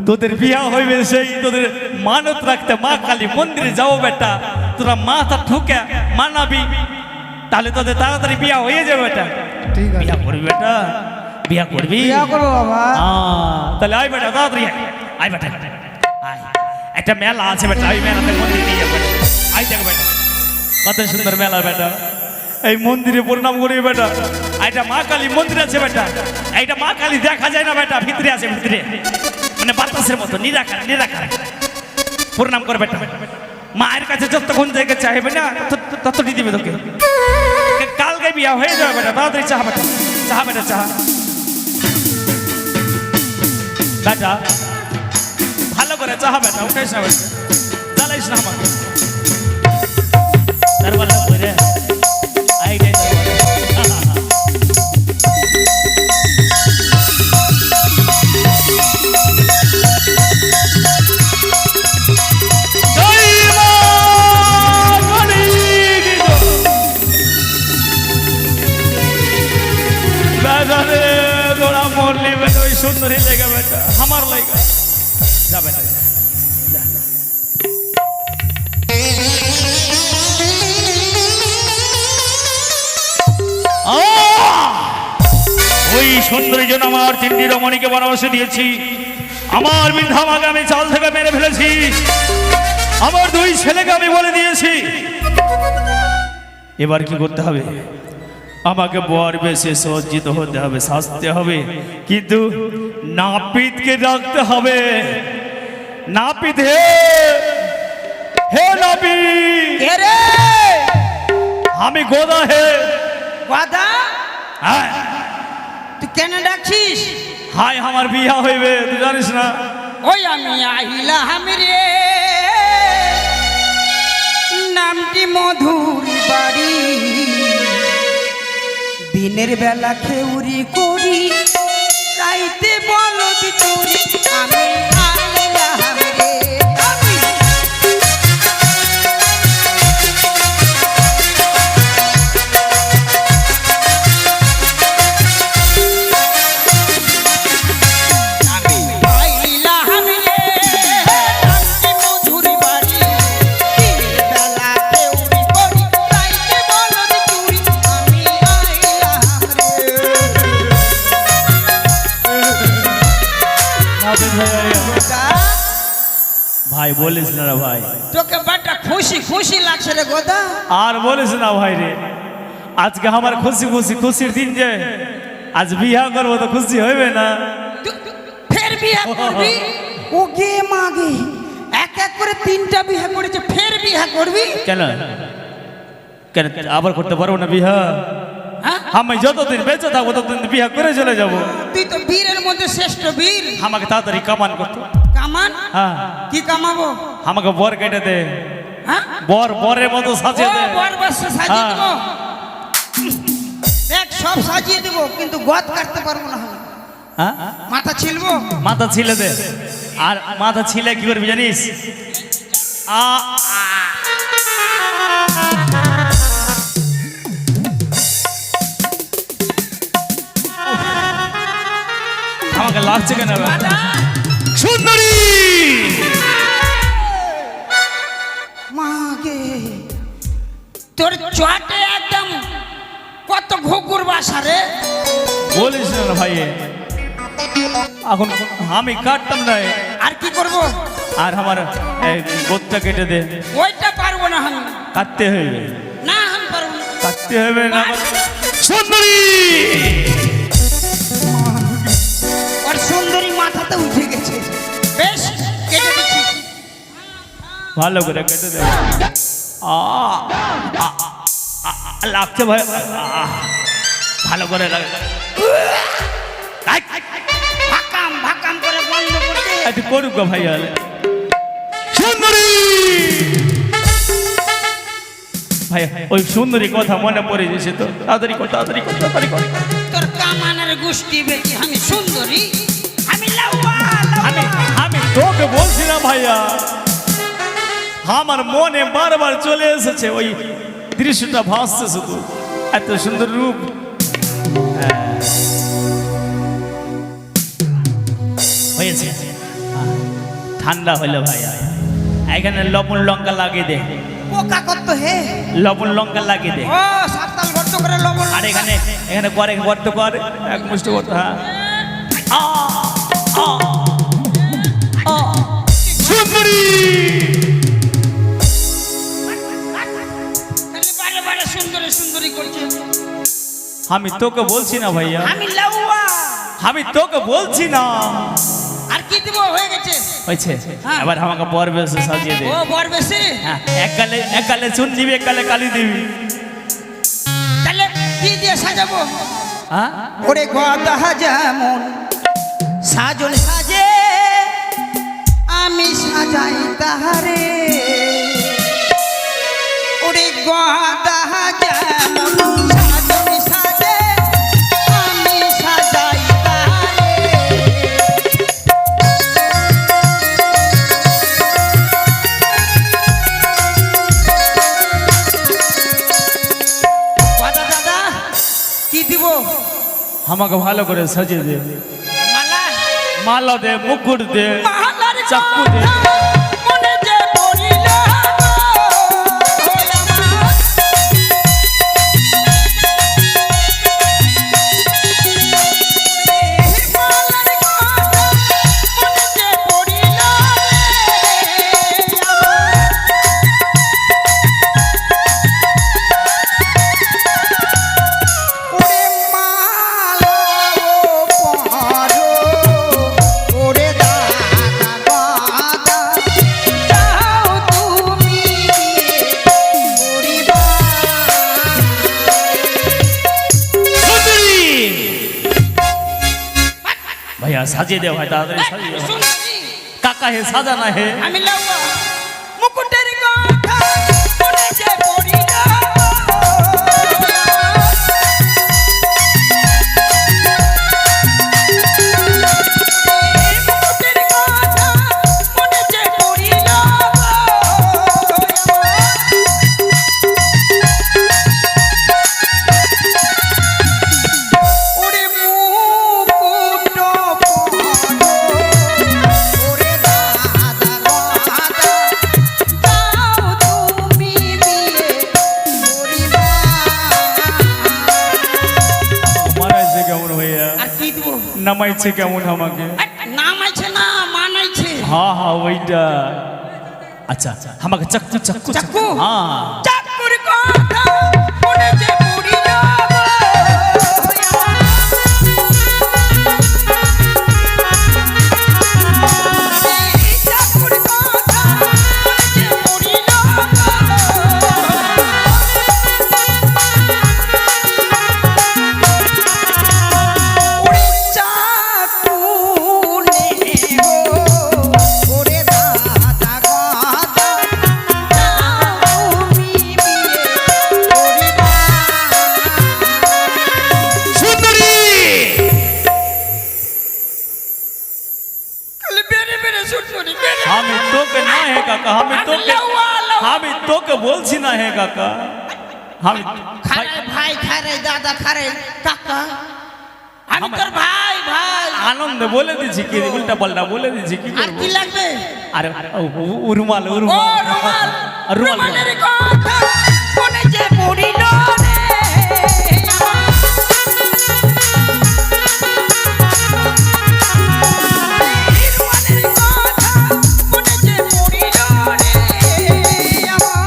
তোদের বিয়া হইবে সেই তোদের মানত রাখতে মা কালী মন্দিরে যাও বেটা তোরা মাথা ঠুকে মানাবি তাহলে তোদের তাড়াতাড়ি বিয়া হয়ে যাবে বেটা ঠিক আছে বিয়া করবি বেটা বিয়া করবি বিয়া করবো বাবা তাহলে আয় বেটা তাড়াতাড়ি আয় বেটা আয় একটা মেলা আছে বেটা ওই মেলাতে মন্দির নিয়ে যাবে আয় দেখ বেটা কত সুন্দর মেলা বেটা এই মন্দিরে প্রণাম করি বেটা এইটা মা কালী মন্দির আছে বেটা এইটা মা কালী দেখা যায় না বেটা ভিতরে আছে ভিতরে মানে বাতাসের মতো নিরাকার নিরাকার প্রণাম কর বেটা মায়ের কাছে যতক্ষণ থেকে চাইবে না ততটি দিবে তোকে কালকে বিয়া হয়ে যাবে বেটা তাড়াতাড়ি চাহা বেটা চাহা বেটা চাহা বেটা ভালো করে চাহা বেটা উঠাইস না বেটা জ্বালাইস না আমাকে দরবার করে আই রে সুন্দরী লেগে বেটা আমার লেগে যা বেটা যা ওই সুন্দরী জন আমার তিনটি রমণীকে পরামর্শ দিয়েছি আমার বৃন্দামাকে আমি চাল থেকে মেরে ফেলেছি আমার দুই ছেলেকে আমি বলে দিয়েছি এবার কি করতে হবে আমাকে বর বেশে সজ্জিত হতে হবে সাজতে হবে কিন্তু নাপিতকে ডাকতে হবে নাপিত হে নাপিত কে রে আমি গোদা হে গাদা হ্যাঁ তুই কেন ডাকছিস হাই আমার বিয়া হইবে তুই জানিস না ওই আমি আহিলা আমি রে নামটি মধুর বাড়ি দিনের বেলা খেউরি করি রাইতে বলদ চুরি আমি আইলাম রে আমি আইলাম রে নামটি মধুর বাড়ি দিনের বেলা খেউরি করি রাইতে বলদ চুরি আমি আইলাম ভাই বলিস না রে ভাই তোকে বাটা খুশি খুশি লাগছে রে গোদা আর বলিস না ভাই রে আজকে আমার খুশি খুশি খুশির দিন যে আজ বিয়া করবো তো খুশি হইবে না ফের বিয়ে করবি? ও গে মাগে, এক এক করে 3টা বিয়ে করেছে, ফের বিয়ে করবি? কেন কেন আবার করতে পারবো না বিহা? হ্যাঁ? আমি যতদিন বেঁচে থাকবো ততদিন বিয়া করে চলে যাবো। তুই তো বীরের মধ্যে শ্রেষ্ঠ বীর। আমাকে তাড়াতাড়ি কামান করতো। কামান? হ্যাঁ, কি কামাবো? আমাকে বর কেটে দে, হ্যাঁ? বরের মতো ও সাজিয়ে দে। বরবাস সাজিয়ে হ্যাঁ। দেবো। দেখ সব সাজিয়ে দেবো, কিন্তু গদ কাটতে পারবো না আমি। হ্যাঁ, মাথা ছিলবো। মাথা ছিলে দে। আর মাথা ছিলে কি করবি জানিস? আমাকে লাগছে কেন সুন্দরী? মাগে তোর চটে একদম কত ঘুকুর বাসা রে। বলিস না ভাই, এখন আমি কাটতাম না। আর কি করব? আর আমার গোদটা কেটে দে। ওইটা পারবো না আমি। কাটতে হবে, না আমি পারবো না। কাটতে হবে না সুন্দরী। ওর সুন্দরী মাথাতে উঠে গেছে। বেশ কেটে দিচ্ছি। ভালো করে কেটে দে। লাগছে ভাই, ভালো করে লাগে। ভাকাম ভাকাম করে বন্ধ করতে। একটু করুক গো ভাই। সুন্দরী ভাই, ওই সুন্দরী কথা মনে পড়ে গেছে তো। তাড়াতাড়ি কর, তাড়াতাড়ি কর, তাড়াতাড়ি কর। তোর কামানের গোষ্ঠী বেটি আমি সুন্দরী, আমি লাউয়া আমি আমি তোকে বলছি না ভাইয়া, আমার মনে বারবার চলে এসেছে ওই দৃশ্যটা ভাসছে শুধু। এত সুন্দর রূপ। হয়েছে, ঠান্ডা হলো ভাইয়া। এখানে লবণ লঙ্কা লাগিয়ে দে, পোকা কত হে। লবণ লঙ্কা লাগিয়ে দে। ও সাতাল গর্ত করে লবণ। আর এখানে এখানে করে গর্ত কর, এক মুষ্টি করতে। হ্যাঁ, সুন্দরী খালি বারে বারে সুন্দরী সুন্দরী করছে। আমি তোকে বলছি না ভাইয়া, আমি লাউয়া। আমি তোকে বলছি না। আর কি দিব? হয়ে গেছে। হয়েছে, হ্যাঁ। এবার আমাকে বর বেশে সাজিয়ে দে। ও বর বেশি। হ্যাঁ, এক গালে চুন দিবি, এক গালে কালি দিবি। তাহলে কি দিয়ে সাজাবো? হ্যাঁ, ওরে গদা যেমন সাজন সাজে, আমি সাজাই তাহারে। ওরে গদা যেমন সাজন সাজে, আমি সাজাই তাহারে। গদা দাদা কি দিব? আমাকে ভালো করে সাজিয়ে দে। মালা। মালা দে, মুকুট দে, মালার চাকু দে। কথা মনে যে পড়িল গো, আমার। মালার কথা মনে যে পড়িল রে, আমার। ওরে মালা ও পরো, ওরে দাদা গাদা, যাও তুমি পরিবা। সুন্দরী ভাইয়া সাজিয়ে দে ভাই, তাড়াতাড়ি সাজিয়ে দে। সুন্দরী কাকা হে সাজানা হে। আমি লাউয়া। মুকুটের কথা মনে যে পড়িল গো, মুকুটের কথা মনে যে পড়িল গো, ওরে মুকুট পরো, ওরে দাদা গাদা, যাও তুমি বিয়ে করিবা। মারাইছে কেমন ভাইয়া, আর কি দিব? নামাইছে কেমন আমাকে। নাম আছে না মানাইছে? হ্যাঁ হ্যাঁ ওইটা। আচ্ছা আমাকে চাকু চাকু চাকু? হ্যাঁ, চাকুর কথা মনে যে পড়িল গো, বলছি না হে কাকা আমি খারে ভাই খারে দাদা খারে কাকা আমি তোর ভাই ভাই আনন্দে বলে দিছি কি উল্টা পাল্টা বলে দিছি কি আর করবো? কি লাগবে আরে উরুমাল ও উরুমাল রুমাল রুমাল রুমালের কথা মনে যে পড়িল রে এই রুমালের কথা মনে যে পড়িল রে আমার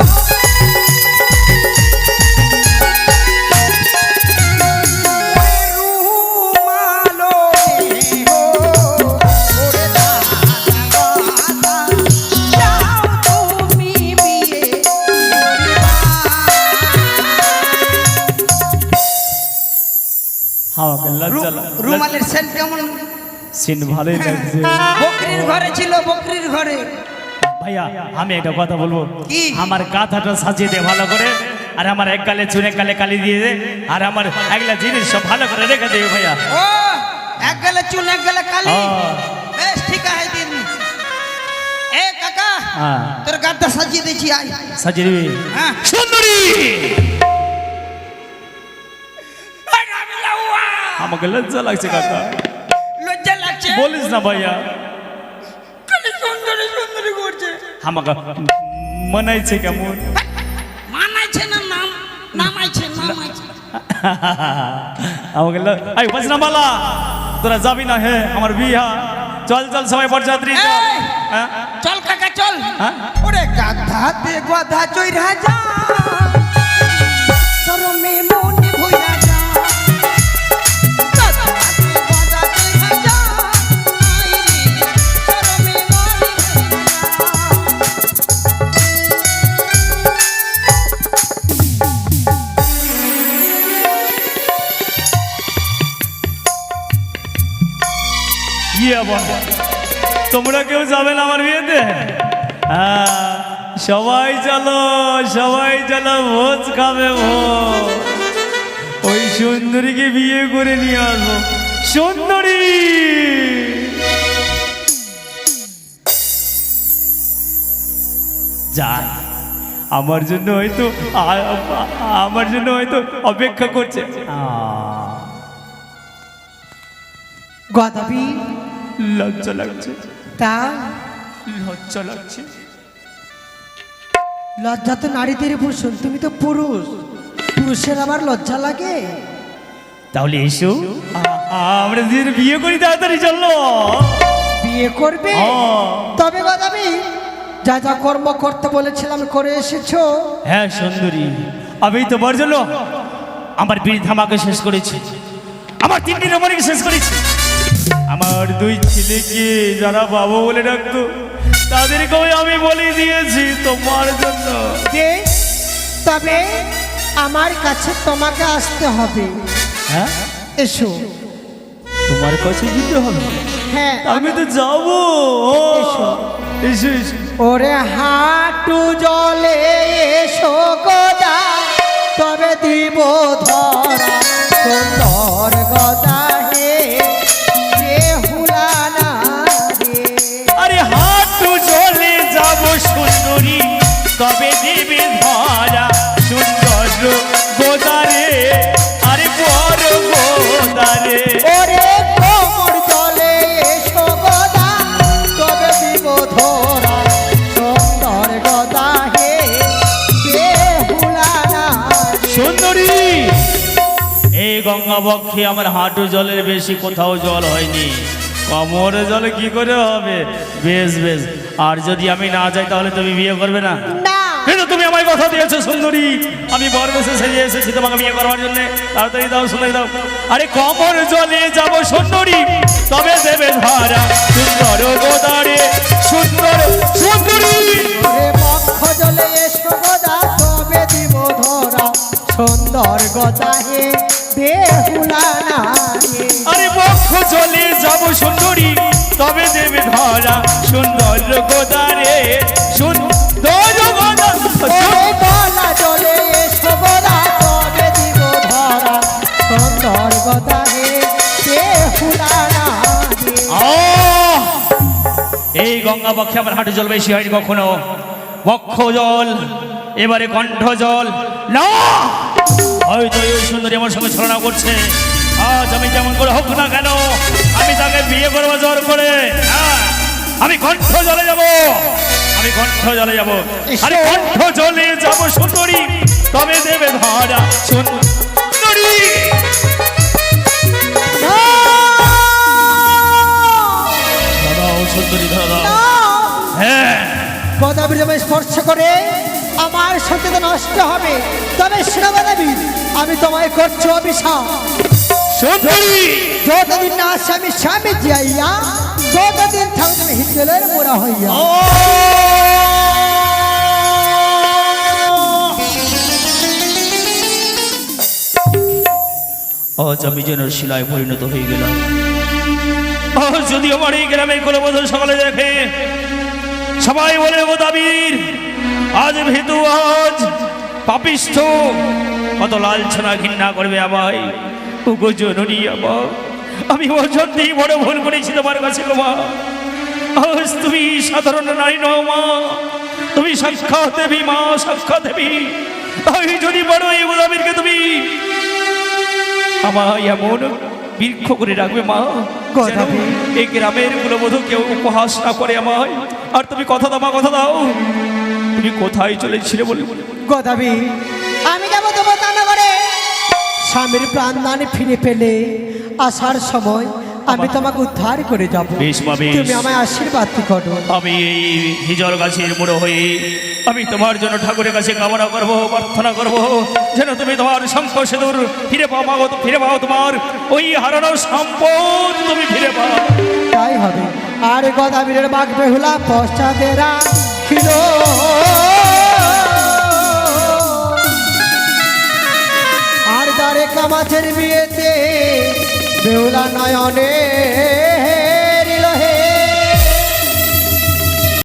রুমালো রে ওরে দাদা যাও তুমি বিয়ে আমাকে লজ্জা লাগে রুমালের সেন্ট কেমন সিন ভালোই লাগছে বকরির ঘরে ছিল বকরির ঘরে ভাইয়া আমি একটা কথা বলবো কি? আমার কাঁথাটা সাজিয়ে দে ভালো করে আর আমার এক গালে চুনে গালে কালি দিয়ে দে আর আমার একলা জিনিস সব ভালো করে রেখে দেবে ভাইয়া ও এক গেলে চুন এক গেলে কালি হ্যাঁ। বেশ ঠিক আছে দিন এ কাকা হ্যাঁ তোর গাড়টা সাজিয়ে দিয়েছি আয় সাজিয়ে দিবি হ্যাঁ সুন্দরী আমাকে লজ্জা লাগছে কাকা লজ্জা লাগছে বলিস না ভাইয়া খালি সুন্দরী সুন্দরী করছে আমাকে মনাইছে কেমন মানাইছে না নাম নামাইছে নামাইছে আমাকে এই বজনামালা তোরা যাবি না হে আমার বিয়া চল চল সবাই বরযাত্রী চল এই! হ্যাঁ চল কাকা চল হ্যাঁ? ওরে গাধাতে গাধা চইরা যা শরমে মন ভইরা যা গাধাতে গাধা চইরা যা আইরে শরমে মন ভইরা যা কি আবার তোমরা কেউ যাবে না আমার বিয়েতে হ্যাঁ সবাই চলো ভোজ খাবে ভোজ ওই সুন্দরীকে বিয়ে করে নিয়ে আসবো সুন্দরী যা আমার জন্য হয়তো অপেক্ষা করছে গদাবি লজ্জা লাগছে তা লজ্জা লাগছে লজ্জা তো নারীদের ভূষণ, তুমি তো পুরুষ, পুরুষের আবার লজ্জা লাগে? তাহলে এসো আমরা দুজন বিয়ে করি তাড়াতাড়ি চললো বিয়ে করবে? তবে গদাবি যা যা কর্ম করতে বলেছিলাম করে এসেছো? হ্যাঁ সুন্দরী আমি তো বর্জল আমার বীর ধামাকে শেষ করেছি আমার তিনটি রমণীকে শেষ করেছি আমার দুই ছেলেকে যারা বাবা বলে ডাকতো তাদেরকেও আমি বলে দিয়েছি তোমার জন্য বেশ, তবে আমার কাছে তোমাকে আসতে হবে। হ্যাঁ এসো। তোমার কাছে যেতে হবে? হ্যাঁ, আমি তো যাবো এসো। এসো এসো ওরে হাঁটু জলে এসো গদা, তবে দিব ধরা সুন্দর গদা হে বেহুলানা রে। আরে হাঁটু চলে যাব সুন্দরী তবে দেবে ধরা সুন্দর গোদারে আরে বড় গোদারে ওরে কোমর জলে এসো গদা, তবে দিব ধরা সুন্দর গদা হে বেহুলানা রে। সুন্দরী এই গঙ্গা বক্ষে আমার হাঁটু জলের বেশি কোথাও জল হয়নি কোমরে জলে কি করে হবে বেশ বেশ আর যদি আমি না যাই তাহলে তুমি বিয়ে করবে না না, কিন্তু তুমি আমায় কথা দিয়েছো সুন্দরী আমি বর বেশে সেজে এসেছি তোমাকে বিয়ে করবার জন্য তাড়াতাড়ি দাও শুনে দাও আরে কোমর জলে যাব সুন্দরী তবে দেবে ধরা সুন্দর গোদারে সুন্দর সুন্দরী ওরে বক্ষ জলে এসো গদা, তবে দিব ধরা সুন্দর গদা হে বেহুলানা রে। আরে বক্ষ চলে যাব সুন্দরী তবে দেবে ধরা সুন্দর গোদারে সুন্দর গোদা ওরে গলা জলে এসো গদা, তবে দিব ধরা সুন্দর গদা হে বেহুলানা রে। এই গঙ্গা বক্ষে আমার হাঁটু জল বেশি হয়নি কখনো বক্ষ জল এবারে কণ্ঠ জল না, হয়তো ওই সুন্দরী আমার সঙ্গে ছলনা করছে। আজ আমি যেমন করে হোক না কেন আমি তাকে বিয়ে করবো জোর করে। হ্যাঁ, আমি কণ্ঠ জলে যাব, আমি কণ্ঠ জলে যাব, আরে কণ্ঠ জলে যাব সুন্দরী, তবে দেবে ধরা সুন্দরী। দাদা ও সুন্দরী দাদা, হ্যাঁ গদাবীর যখন স্পর্শ করে আমার সত্যতা নষ্ট হবে, তবে শোনো গদাবীর, আমি তোমায় করছি অভিশাপ। সুন্দরী যতদিন না আসে আমি স্বামী যাইয়া, ততদিন থাকবে তুমি হিজলের মোড়া হইয়া। আজ আমি যেন শিলায় পরিণত হয়ে গেলাম। আজ যদি আমার এই গ্রামের কোনো বধূ সকালে দেখে সবাই বলে গদাবীর আজ ভীতু, আজ পাপিষ্ঠ, কত লালছনা ঘৃণা করবে আমায়। ওগো জননী আমার, আমি অজন্তেই বড় ভুল করেছি তোমার কাছে গো মা। আজ তুমি সাধারণ নারী নও মা, তুমি সাক্ষাৎ দেবী মা, সাক্ষাৎ দেবী। আমি যদি বড় এই গদাবীরকে তুমি আমায় এমন বৃক্ষ করে রাখবে মা, যেন এই গ্রামের কুলবধূ কেউ উপহাস না করে আমায়। আর তুমি কথা দাও মা, কথা দাও, তুমি কোথায় চলেছিলে বলে? গদাবীর, আমি যাবো তোমার তানগরে, স্বামীর প্রাণদান ফিরে পেলে আসার সময় আমি তোমাকে উদ্ধার করে যাব। বেশ মা, বেশ। তুমি আমায় আশীর্বাদ করো। আমি এই হিজল গাছের মুড়ো হয়ে আমি তোমার জন্য ঠাকুরের কাছে কামনা করব, প্রার্থনা করব যেন তুমি তোমার শঙ্খ সিঁদুর ফিরে পাও মা, ফিরে পাও তোমার ওই হারানো সম্পদ তুমি ফিরে পাও। তাই হবে। আর গদাবীরের বাঘ বেহুলা পশ্চাতে রাখিল, আর দ্বারে কামাছের বিয়েতে বেহুলা নয়নে